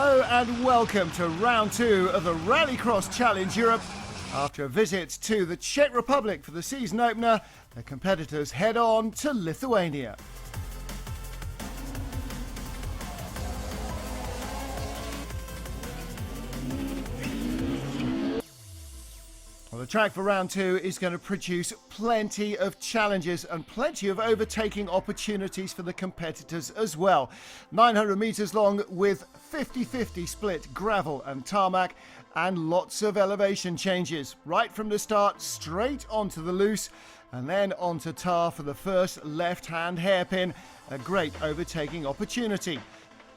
Hello and welcome to round 2 of the Rallycross Challenge Europe. After a visit to the Czech Republic for the season opener, the competitors head on to Lithuania. Well, the track for round 2 is going to produce plenty of challenges and plenty of overtaking opportunities for the competitors as well. 900 metres long with 50-50 split gravel and tarmac and lots of elevation changes. Right from the start, straight onto the loose and then onto tar for the first left-hand hairpin. A great overtaking opportunity.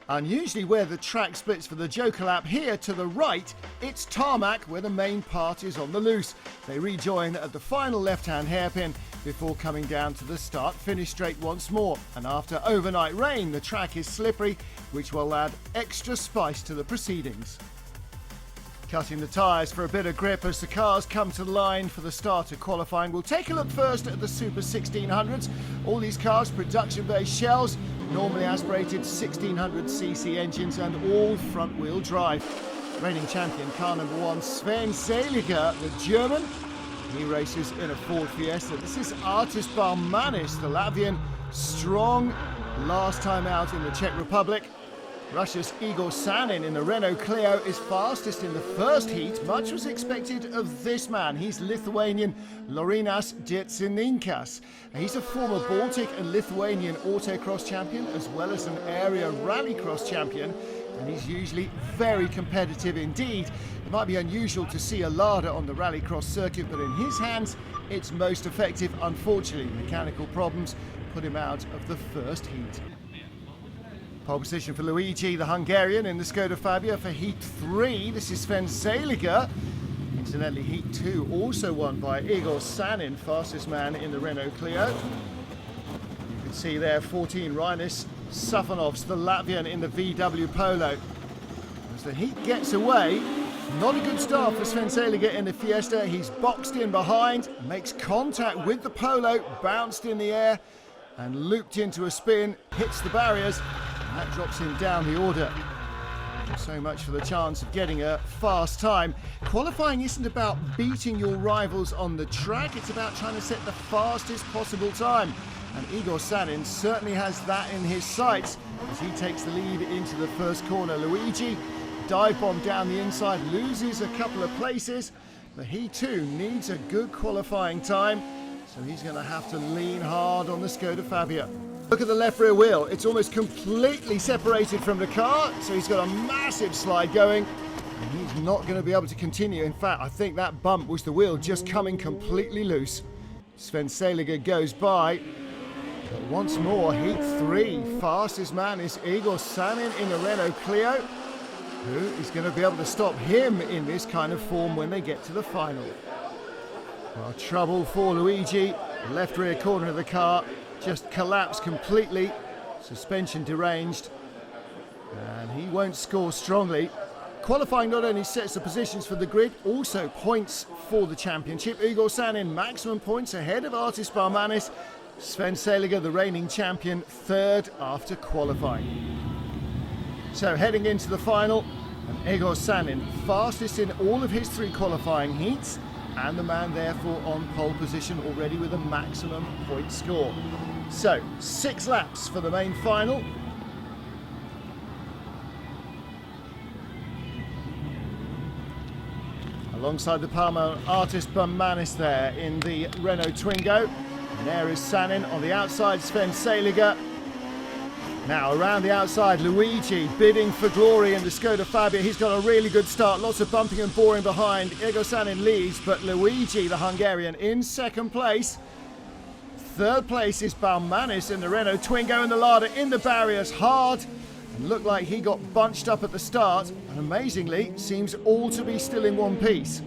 Unusually where the track splits for the Joker lap, here to the right, it's tarmac where the main part is on the loose. They rejoin at the final left-hand hairpin before coming down to the start-finish straight once more. And after overnight rain, the track is slippery, which will add extra spice to the proceedings. Cutting the tyres for a bit of grip as the cars come to the line for the start of qualifying. We'll take a look first at the Super 1600s. All these cars, production-based shells, normally aspirated 1600cc engines and all front-wheel drive. Reigning champion car number 1, Sven Seliger, the German. He races in a Ford Fiesta. This is Artis Barmanis, the Latvian, strong last time out in the Czech Republic. Russia's Igor Sanin in the Renault Clio is fastest in the first heat. Much was expected of this man. He's Lithuanian Laurynas Dietsininkas. He's a former Baltic and Lithuanian autocross champion as well as an area rallycross champion. And he's usually very competitive indeed. It might be unusual to see a Lada on the rallycross circuit, but in his hands it's most effective. Unfortunately, mechanical problems put him out of the first heat. Pole position for Luigi, the Hungarian, in the Skoda Fabia for Heat 3. This is Sven Seliger. Incidentally, Heat 2 also won by Igor Sanin, fastest man in the Renault Clio. You can see there 14 Rainis Safanovs, the Latvian, in the VW Polo. As the heat gets away, not a good start for Sven Seliger in the Fiesta. He's boxed in behind, makes contact with the Polo, bounced in the air and looped into a spin, hits the barriers. That drops him down the order. So much for the chance of getting a fast time. Qualifying isn't about beating your rivals on the track, it's about trying to set the fastest possible time. And Igor Sanin certainly has that in his sights as he takes the lead into the first corner. Luigi, dive bomb down the inside, loses a couple of places, but he too needs a good qualifying time, so he's going to have to lean hard on the Skoda Fabia. Look at the left rear wheel, it's almost completely separated from the car, so he's got a massive slide going and he's not going to be able to continue. In fact, I think that bump was the wheel just coming completely loose. Sven Seliger goes by, but once more, Heat 3, fastest man is Igor Sanin in the Renault Clio. Who is going to be able to stop him in this kind of form when they get to the final? Well, trouble for Luigi, the left rear corner of the car just collapsed completely, suspension deranged, and he won't score strongly. Qualifying not only sets the positions for the grid, also points for the championship. Igor Sanin maximum points ahead of Artis Barmanis. Sven Seliger, the reigning champion, third after qualifying. So heading into the final, and Igor Sanin fastest in all of his 3 qualifying heats, and the man therefore on pole position already with a maximum point score. So 6 laps for the main final. Alongside the Palmer, Artis Barmanis there in the Renault Twingo. And there is Sanin on the outside, Sven Seliger. Now around the outside, Luigi bidding for glory in the Skoda Fabia. He's got a really good start, lots of bumping and boring behind. Igor Sanin leads, but Luigi, the Hungarian, in second place. Third place is Barmanis in the Renault Twingo, and the Lada in the barriers hard. And looked like he got bunched up at the start, and amazingly seems all to be still in one piece.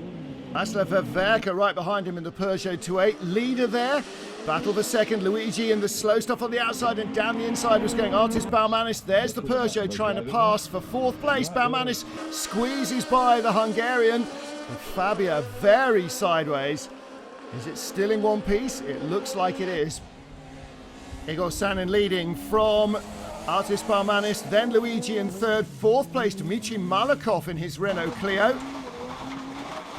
Václav Verka right behind him in the Peugeot 208. Leader there. Battle for second, Luigi in the slow stuff on the outside, and down the inside was going Artis Barmanis. There's the Peugeot trying to pass for 4th place. Barmanis squeezes by the Hungarian. And Fabia very sideways. Is it still in one piece? It looks like it is. Igor Sanin leading from Artis Barmanis, then Luigi in third. Fourth place, Dmitry Malakov in his Renault Clio.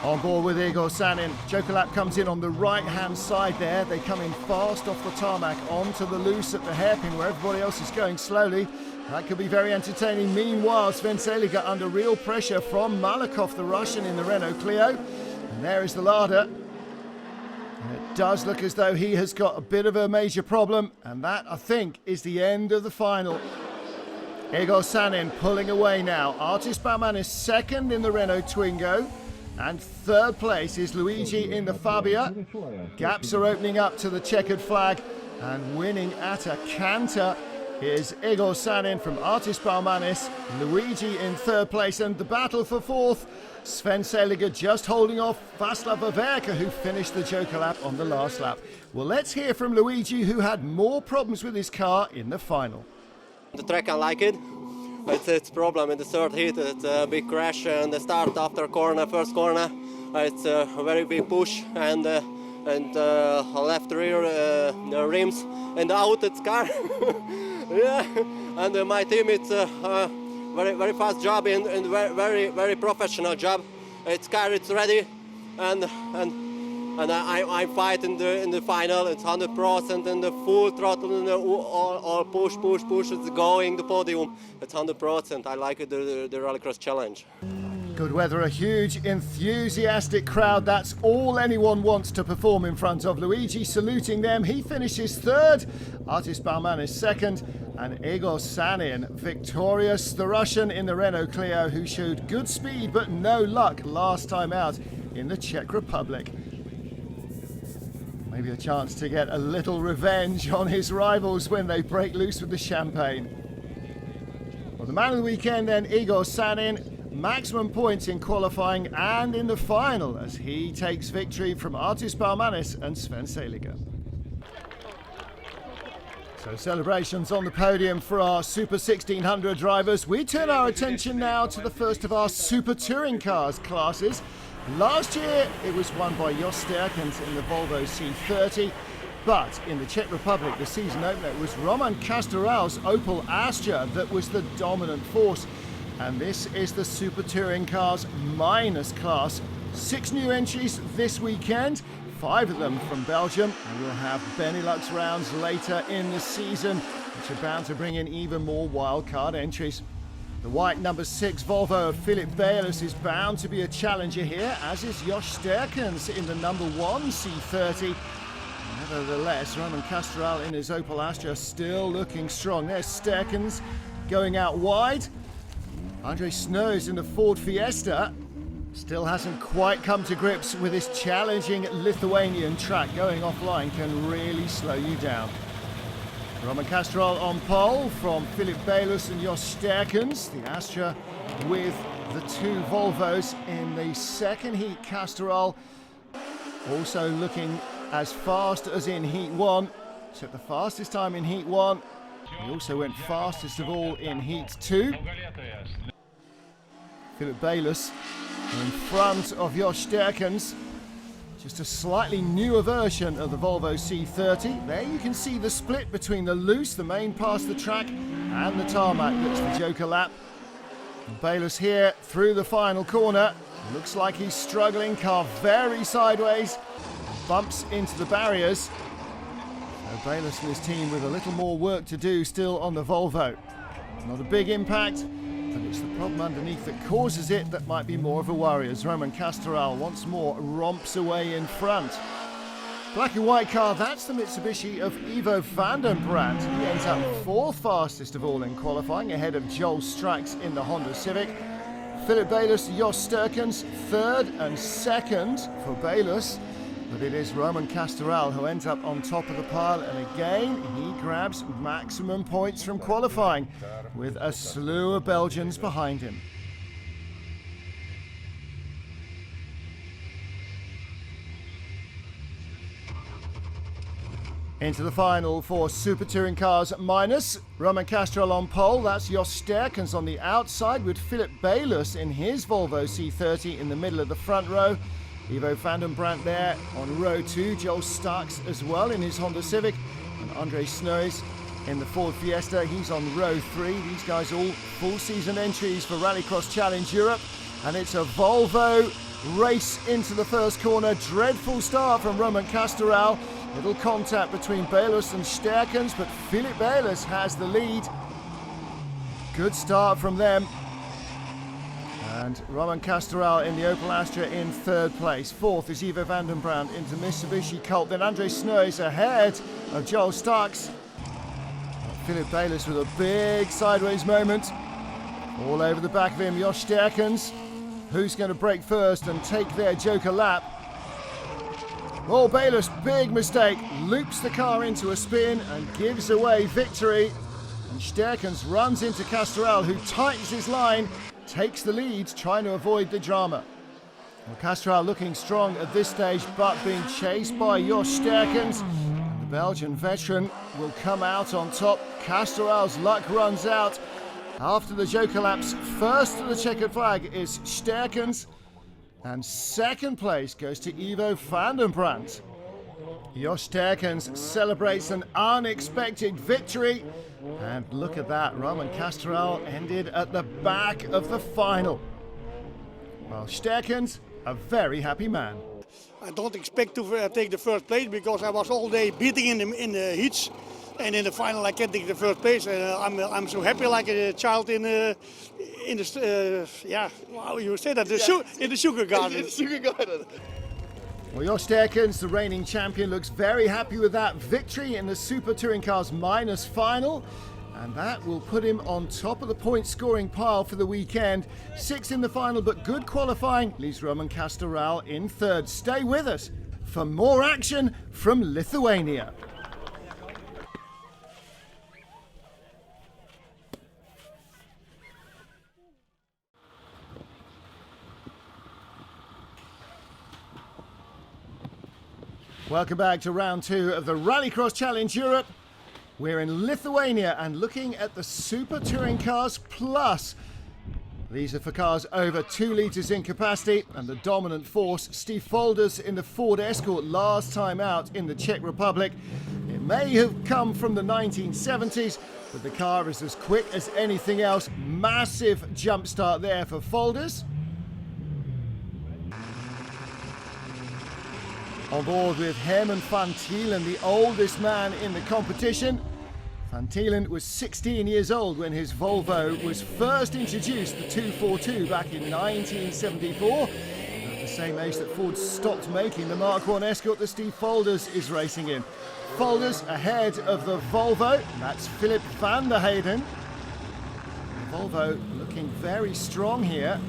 On board with Igor Sanin. Joker lap comes in on the right-hand side there. They come in fast off the tarmac onto the loose at the hairpin where everybody else is going slowly. That could be very entertaining. Meanwhile, Sven Seliger under real pressure from Malakov, the Russian, in the Renault Clio. And there is the Lada. And it does look as though he has got a bit of a major problem. And that, I think, is the end of the final. Igor Sanin pulling away now. Artis Barmanis second in the Renault Twingo. And third place is Luigi in the Fabia. Gaps are opening up to the checkered flag. And winning at a canter is Igor Sanin from Artis Barmanis. Luigi in third place. And the battle for fourth, Sven Seliger just holding off Václav Averka, who finished the Joker lap on the last lap. Well, let's hear from Luigi, who had more problems with his car in the final. The track, I like it. It's problem in the third heat. It's a big crash and the start after corner, first corner. It's a very big push and left rear rims and out its car. Yeah, and my team, it's a very fast job and very professional job. Its car, it's ready, and I fight in the final. It's 100% in the full throttle, and all push. It's going the podium. It's 100%. I like it, the Rallycross challenge. Good weather, a huge enthusiastic crowd. That's all anyone wants to perform in front of. Luigi saluting them. He finishes third. Artis Barmanis second. And Igor Sanin victorious. The Russian in the Renault Clio, who showed good speed but no luck last time out in the Czech Republic. Maybe a chance to get a little revenge on his rivals when they break loose with the champagne. Well, the man of the weekend then, Igor Sanin. Maximum points in qualifying and in the final as he takes victory from Artis Barmanis and Sven Seliger. So celebrations on the podium for our Super 1600 drivers. We turn our attention now to the first of our Super Touring Cars classes. Last year it was won by Jos Sterkens in the Volvo C30, but in the Czech Republic the season opener it was Roman Castoral's Opel Astra that was the dominant force. And this is the Super Touring Cars minus class. 6 new entries this weekend, 5 of them from Belgium, and we'll have Benelux rounds later in the season, which are bound to bring in even more wildcard entries. The white number 6 Volvo of Philip Bayliss is bound to be a challenger here, as is Jos Sterkens in the number 1 C30. Nevertheless, Roman Castoral in his Opel Astra still looking strong. There's Sterkens going out wide. Andre Snows in the Ford Fiesta still hasn't quite come to grips with this challenging Lithuanian track. Going offline can really slow you down. Roman Castrol on pole from Philip Bayliss and Jos Sterkens. The Astra with the 2 Volvos in the second heat. Castrol also looking as fast as in heat 1. Took the fastest time in heat 1. He also went fastest of all in heat 2. Philip Bayliss in front of Jos Sterkens. Just a slightly newer version of the Volvo C30. There you can see the split between the loose, the main pass the track, and the tarmac. That's the Joker lap. And Bayliss here through the final corner. Looks like he's struggling. Car very sideways. Bumps into the barriers. So Bayliss and his team with a little more work to do still on the Volvo. Not a big impact, but it's the problem underneath that causes it that might be more of a worry, as Roman Castoral once more romps away in front. Black and white car, that's the Mitsubishi of Ivo van den Brandt. He ends up 4th fastest of all in qualifying, ahead of Joel Strax in the Honda Civic. Philip Bayliss, Jos Sterkens, 3rd and 2nd for Bayliss. But it is Roman Castoral who ends up on top of the pile, and again he grabs maximum points from qualifying with a slew of Belgians behind him. Into the final for Super Touring Cars minus. Roman Castrol on pole, that's Jos Sterkens on the outside with Philip Bayliss in his Volvo C30 in the middle of the front row. Ivo van den Brandt there on row 2, Joel Starks as well in his Honda Civic, and Andre Snows in the Ford Fiesta. He's on row 3. These guys all full season entries for Rallycross Challenge Europe. And it's a Volvo race into the first corner. Dreadful start from Roman Castoral. Little contact between Bayless and Sterkens, but Philip Bayless has the lead. Good start from them. And Roman Castoral in the Opel Astra in 3rd place. 4th is Ivo van den Brand into Mitsubishi Colt. Then Andre Sneux ahead of Joel Starks. Philip Bayless with a big sideways moment. All over the back of him, Jos Sterkens. Who's going to break first and take their joker lap? Oh, Bayless, big mistake. Loops the car into a spin and gives away victory. And Sterkens runs into Castoral, who tightens his line, takes the lead, trying to avoid the drama. Well, Castoral looking strong at this stage, but being chased by Jos Sterkens. And the Belgian veteran will come out on top. Castoral's luck runs out. After the joker laps, first to the checkered flag is Sterkens. And 2nd place goes to Ivo van den Brand. Jos Sterkens celebrates an unexpected victory. And look at that, Roman Castoral ended at the back of the final. Well, Sterkens, a very happy man. I don't expect to take the 1st place because I was all day beating in the heats. And in the final I can take the 1st place. And I'm so happy like a child in the how you say that, in the sugar garden. Well, Jos Sterkens, the reigning champion, looks very happy with that victory in the Super Touring Cars Minors final. And that will put him on top of the point scoring pile for the weekend. 6th in the final, but good qualifying leaves Roman Castoral in 3rd. Stay with us for more action from Lithuania. Welcome back to round 2 of the Rallycross Challenge Europe. We're in Lithuania and looking at the Super Touring Cars Plus. These are for cars over 2 litres in capacity, and the dominant force, Steve Folders in the Ford Escort last time out in the Czech Republic. It may have come from the 1970s, but the car is as quick as anything else. Massive jump start there for Folders. On board with Herman van Thielen, the oldest man in the competition. Van Thielen was 16 years old when his Volvo was first introduced, the 242, back in 1974. At the same age that Ford stopped making the Mark I Escort that Steve Folders is racing in. Folders ahead of the Volvo, that's Philip van der Heyden. The Volvo looking very strong here.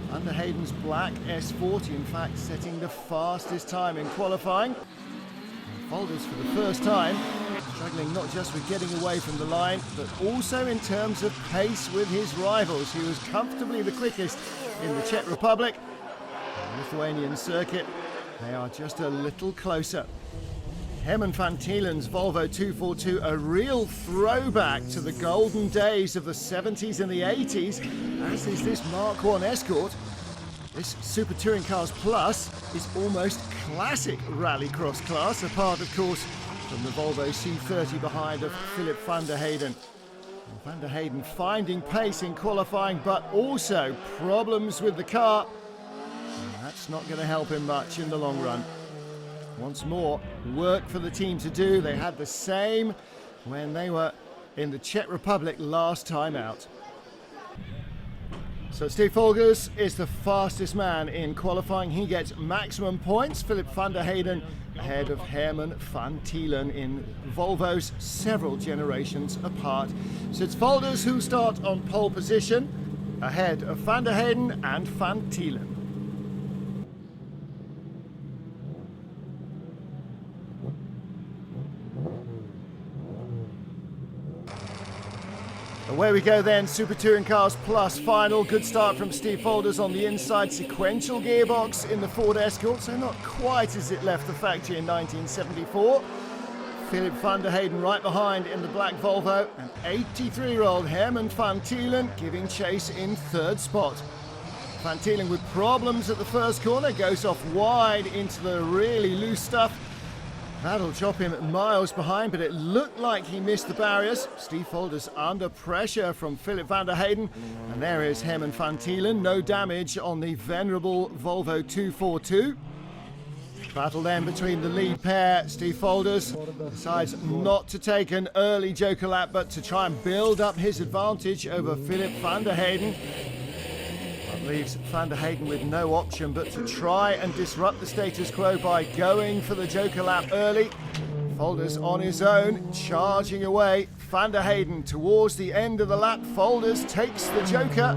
Van der Heyden's black S40, in fact, setting the fastest time in qualifying. And Folders, for the first time, struggling not just with getting away from the line, but also in terms of pace with his rivals. He was comfortably the quickest in the Czech Republic. The Lithuanian circuit, they are just a little closer. Herman van Thielen's Volvo 242, a real throwback to the golden days of the 70s and the 80s, as is this Mark I Escort. This Super Touring Cars Plus is almost classic rallycross class, apart of course from the Volvo C30 behind of Philip van der Heyden. And van der Heyden finding pace in qualifying, but also problems with the car. And that's not going to help him much in the long run. Once more, work for the team to do. They had the same when they were in the Czech Republic last time out. So Steve Folders is the fastest man in qualifying. He gets maximum points. Philip van der Heyden ahead of Herman van Thielen in Volvos several generations apart. So it's Folders who start on pole position ahead of van der Heyden and van Thielen. Away we go then, Super Touring Cars Plus final. Good start from Steve Folders on the inside, sequential gearbox in the Ford Escort, so not quite as it left the factory in 1974. Philip van der Heyden right behind in the black Volvo, and 83-year-old Herman van Thielen giving chase in 3rd spot. Van Thielen with problems at the first corner, goes off wide into the really loose stuff. That'll drop him miles behind, but it looked like he missed the barriers. Steve Folders under pressure from Philip van der Heyden. And there is Herman van Tielen. No damage on the venerable Volvo 242. Battle then between the lead pair. Steve Folders decides not to take an early joker lap, but to try and build up his advantage over Philip van der Heyden. That leaves van der Heyden with no option but to try and disrupt the status quo by going for the joker lap early. Folders on his own, charging away. Van der Heyden towards the end of the lap. Folders takes the joker.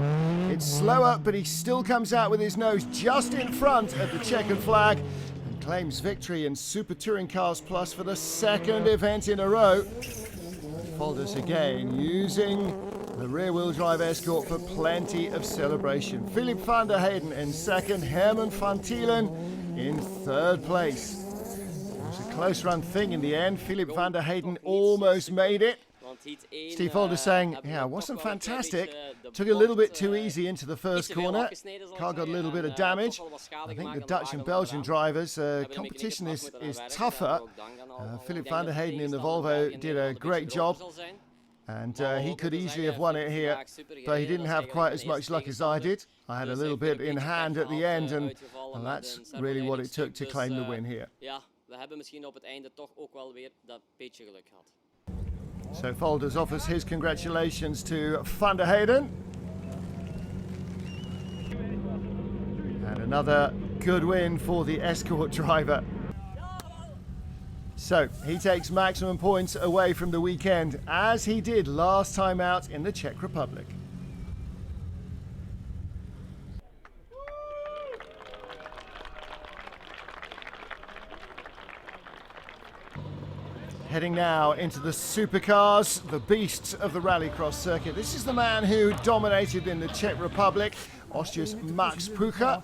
It's slower, but he still comes out with his nose just in front of the checkered flag and claims victory in Super Touring Cars Plus for the second event in a row. Folders again using the rear-wheel drive Escort for plenty of celebration. Philip van der Heyden in second, Herman van Tielen in third place. It was a close run thing in the end. Philip van der Heyden almost made it. Steve Folders saying, yeah, it wasn't fantastic. Took it a little bit too easy into the first corner. Car got a little bit of damage. I think the Dutch and Belgian drivers, competition is tougher. Philip van der Heyden in the Volvo did a great job. And he could easily have won it here, but he didn't have quite as much luck as I did. I had a little bit in hand at the end, and that's really what it took to claim the win here. So Folders offers his congratulations to van der Heyden. And another good win for the Escort driver. So he takes maximum points away from the weekend, as he did last time out in the Czech Republic. Heading now into the supercars, the beasts of the Rallycross circuit. This is the man who dominated in the Czech Republic, Austria's Max Pucher.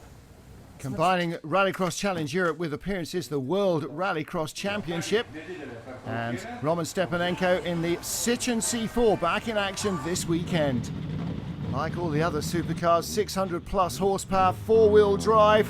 Combining Rallycross Challenge Europe with appearances the World Rallycross Championship. And Roman Stepanenko in the Citroën C4 back in action this weekend. Like all the other supercars, 600 plus horsepower, four-wheel drive,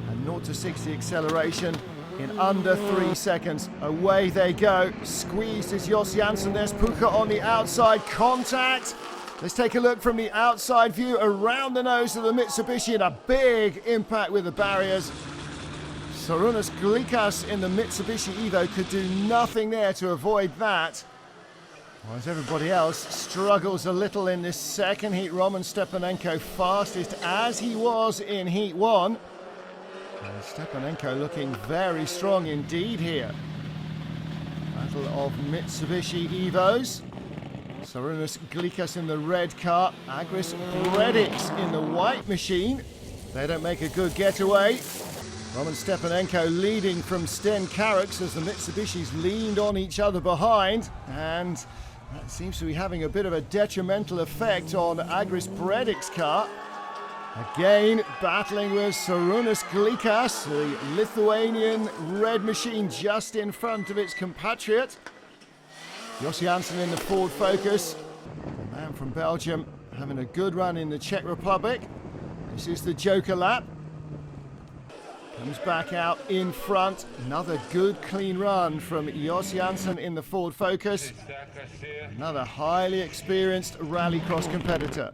and 0 to 60 acceleration in under 3 seconds. Away they go. Squeezed is Jos Janssen. There's Pucher on the outside. Contact. Let's take a look from the outside view around the nose of the Mitsubishi, and a big impact with the barriers. Šarūnas Glikas in the Mitsubishi Evo could do nothing there to avoid that. Whereas everybody else struggles a little in this second heat. Roman Stepanenko fastest as he was in heat one. And Stepanenko looking very strong indeed here. Battle of Mitsubishi Evos. Šarūnas Glikas in the red car, Agris Brediks in the white machine. They don't make a good getaway. Roman Stepanenko leading from Sten Karaks as the Mitsubishis leaned on each other behind, and that seems to be having a bit of a detrimental effect on Agris Bredik's car. Again, battling with Šarūnas Glikas, the Lithuanian red machine just in front of its compatriot. Jos Janssen in the Ford Focus, the man from Belgium having a good run in the Czech Republic. This is the joker lap. Comes back out in front. Another good clean run from Jos Janssen in the Ford Focus. Another highly experienced rallycross competitor.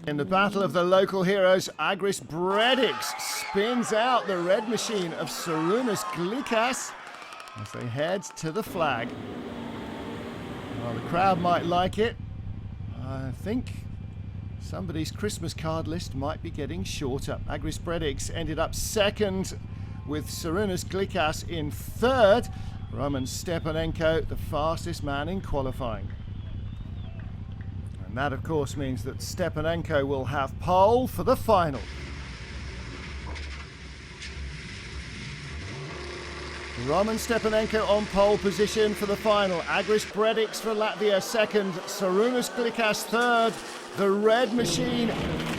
In the battle of the local heroes, Agris Brediks spins out the red machine of Šarūnas Glikas as they head to the flag. Well, the crowd might like it. I think somebody's Christmas card list might be getting shorter. Agris Brediks ended up second with Šarūnas Glikas in third. Roman Stepanenko, the fastest man in qualifying. And that, of course, means that Stepanenko will have pole for the final. Roman Stepanenko on pole position for the final. Agris Brediks for Latvia second. Šarūnas Glikas third. The red machine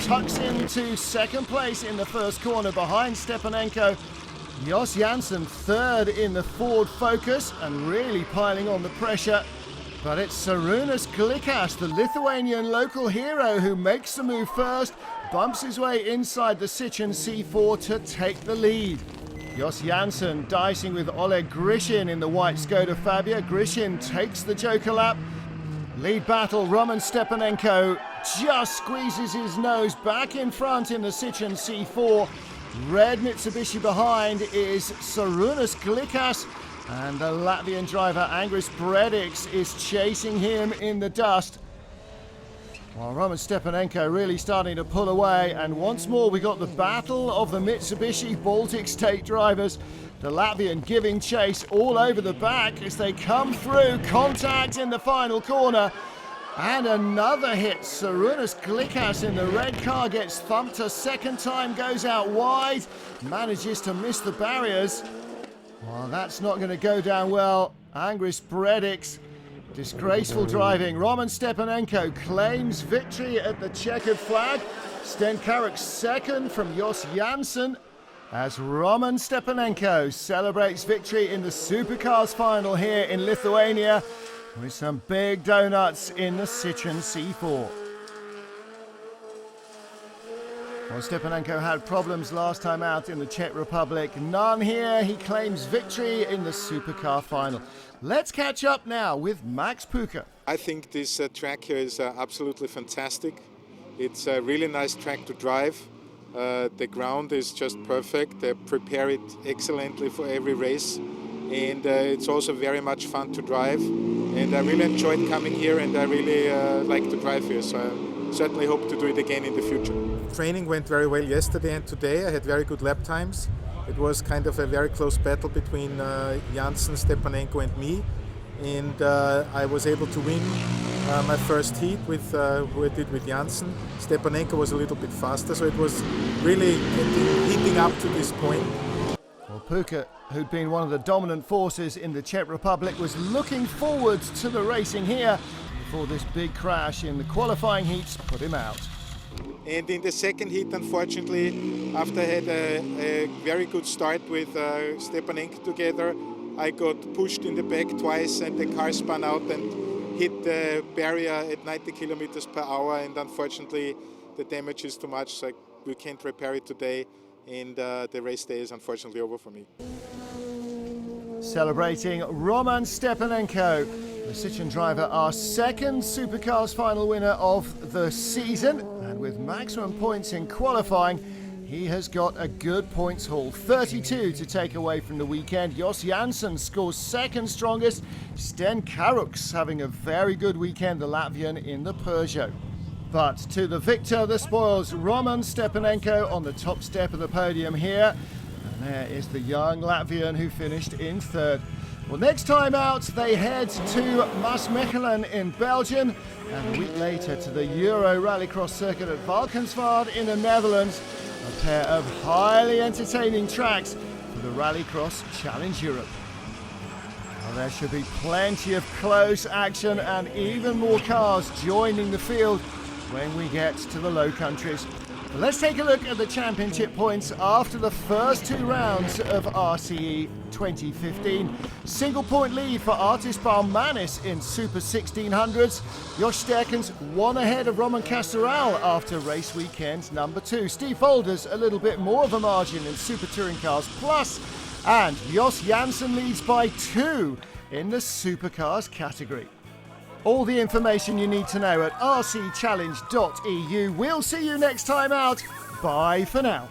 tucks into second place in the first corner behind Stepanenko. Jos Janssen third in the Ford Focus and really piling on the pressure. But it's Šarūnas Glikas, the Lithuanian local hero, who makes the move first, bumps his way inside the Citroën C4 to take the lead. Jos Janssen dicing with Oleg Grishin in the white Skoda Fabia. Grishin takes the Joker lap. Lead battle, Roman Stepanenko just squeezes his nose back in front in the Citroen C4. Red Mitsubishi behind is Šarūnas Glikas, and the Latvian driver Andris Brediks is chasing him in the dust. While Roman Stepanenko really starting to pull away, and once more we got the battle of the Mitsubishi Baltic State drivers. The Latvian giving chase all over the back as they come through. Contact in the final corner. And another hit. Šarūnas Glikas in the red car gets thumped a second time, goes out wide, manages to miss the barriers. Well, that's not going to go down well. Andris Brediks, disgraceful driving. Roman Stepanenko claims victory at the checkered flag. Sten Karuk's second from Jos Janssen, as Roman Stepanenko celebrates victory in the Supercars final here in Lithuania with some big donuts in the Citroen C4. Well, Stepanenko had problems last time out in the Czech Republic. None here. He claims victory in the Supercar final. Let's catch up now with Max Puka. I think this track here is absolutely fantastic. It's a really nice track to drive. The ground is just perfect. They prepare it excellently for every race, and it's also very much fun to drive. And I really enjoyed coming here, and I really like to drive here. So I certainly hope to do it again in the future. Training went very well yesterday and today. I had very good lap times. It was kind of a very close battle between Janssen, Stepanenko, and me. And I was able to win my first heat with who I did with Janssen. Stepanenko was a little bit faster, so it was really heating up to this point. Well, Puka, who'd been one of the dominant forces in the Czech Republic, was looking forward to the racing here before this big crash in the qualifying heats put him out. And in the second heat, unfortunately, after I had a very good start with Stepanenko together, I got pushed in the back twice and the car spun out and hit the barrier at 90 kilometers per hour, and unfortunately the damage is too much, so we can't repair it today, and the race day is unfortunately over for me. Celebrating Roman Stepanenko, the Citroen driver, our second Supercars final winner of the season, and with maximum points in qualifying, he has got a good points haul, 32 to take away from the weekend. Jos Janssen scores second strongest. Sten Karuk's having a very good weekend, the Latvian in the Peugeot. But to the victor, the spoils, Roman Stepanenko on the top step of the podium here. And there is the young Latvian who finished in third. Well, next time out, they head to Maasmechelen in Belgium, and a week later to the Euro Rallycross circuit at Valkenswaard in the Netherlands. A pair of highly entertaining tracks for the Rallycross Challenge Europe. Well, there should be plenty of close action and even more cars joining the field when we get to the Low Countries. But let's take a look at the championship points after the first two rounds of RCE 2015. Single point lead for Artis Baumanis in Super 1600s. Josh Sterkens one ahead of Roman Castoral after race weekend number 2. Steve Folders a little bit more of a margin in Super Touring Cars Plus. And Jos Janssen leads by 2 in the Supercars category. All the information you need to know at rcchallenge.eu. We'll see you next time out. Bye for now.